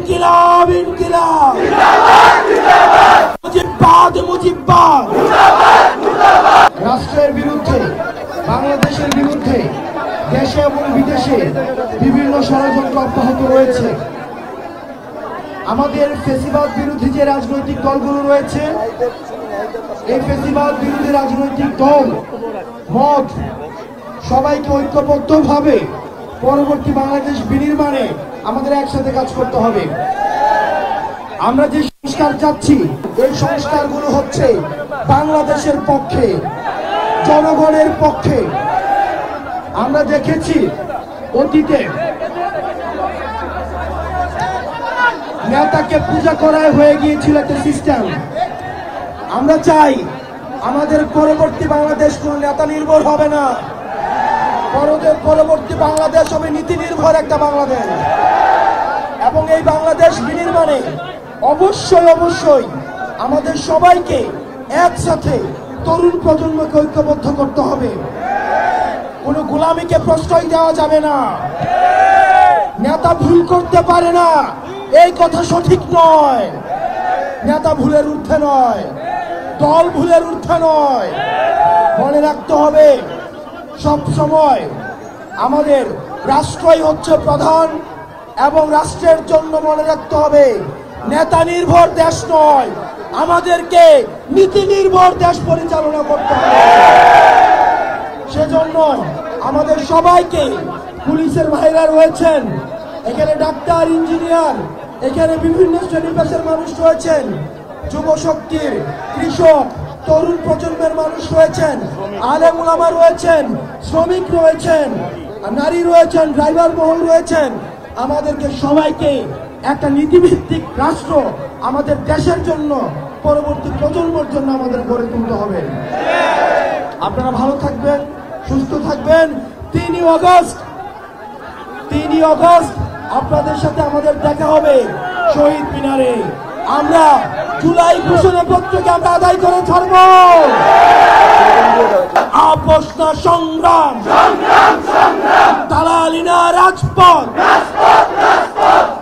ইনকিলাব ইনকিলাব মুজিববাদ মুজিববাদ। রাষ্ট্রের বিরুদ্ধে, বাংলাদেশের বিরুদ্ধে দেশে এবং বিদেশে বিভিন্ন ষড়যন্ত্র অব্যাহত রয়েছে। আমাদের ফ্যাসিবাদ বিরোধী যে রাজনৈতিক দলগুলো রয়েছে, এই ফ্যাসিবাদ বিরোধী রাজনৈতিক দল মত সবাইকে ঐক্যবদ্ধভাবে পরবর্তী বাংলাদেশ বিনির্মাণে আমাদের একসাথে কাজ করতে হবে। আমরা যে সংস্কার চাচ্ছি, এই সংস্কারগুলো হচ্ছে বাংলাদেশের পক্ষে, জনগণের পক্ষে। আমরা দেখেছি অতীতে নেতাকে পূজা করায় হয়ে গিয়েছিল একটা সিস্টেম। আমরা চাই আমাদের পরবর্তী বাংলাদেশ কোন নেতা নির্ভর হবে না, পরবর্তী বাংলাদেশ হবে নীতি নির্ভর একটা বাংলাদেশ। এবং এই বাংলাদেশ বিনির্মাণে অবশ্যই অবশ্যই আমাদের সবাইকে একসাথে তরুণ প্রজন্মকে ঐক্যবদ্ধ করতে হবে। কোনো গোলামিকে প্রশ্রয় দেওয়া যাবে না। নেতা ভুল করতে পারে না, এই কথা সঠিক নয়। নেতা ভুলের ঊর্ধ্বে নয়, দল ভুলের ঊর্ধ্বে নয়। মনে রাখতে হবে সব সময় আমাদের রাষ্ট্রই হচ্ছে প্রধান, এবং রাষ্ট্রের জন্য মনে রাখতে হবে নেতা নির্ভর দেশ নয়, আমাদেরকে নীতি নির্ভর দেশ পরিচালনা করতে হবে। সেজন্য আমাদের সবাইকে, পুলিশের ভাইরা রয়েছেন এখানে, ডাক্তার, ইঞ্জিনিয়ার, এখানে বিভিন্ন শ্রেণী পেশার মানুষ রয়েছেন, যুব শক্তির, কৃষক, তরুণ প্রজন্মের মানুষ রয়েছেন, আলেম ওলামা রয়েছেন, শ্রমিক রয়েছেন, নারী রয়েছেন, ড্রাইভার মহল রয়েছেন। আমাদেরকে সবাইকে একটা নীতিভিত্তিক রাষ্ট্র আমাদের দেশের জন্য, পরবর্তী প্রজন্মের জন্য আমাদের গড়ে তুলতে হবে। আপনারা ভালো থাকবেন, সুস্থ থাকবেন। 3 আগস্ট আপনাদের সাথে আমাদের দেখা হবে শহীদ মিনারে। আমরা জুলাই ঘোষণাপত্রকে আমরা আদায় করে ছাড়ব। আপোষ না সংগ্রাম, দালালি না রাজপথ।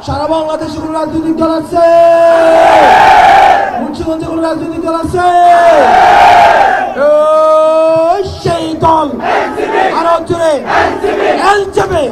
সারা বাংলাদেশে কোন রাজনৈতিক দল আছে? মুন্সিগঞ্জে কোন রাজনৈতিক দল আছে? সেই দল আরো জোরে এলজেপি।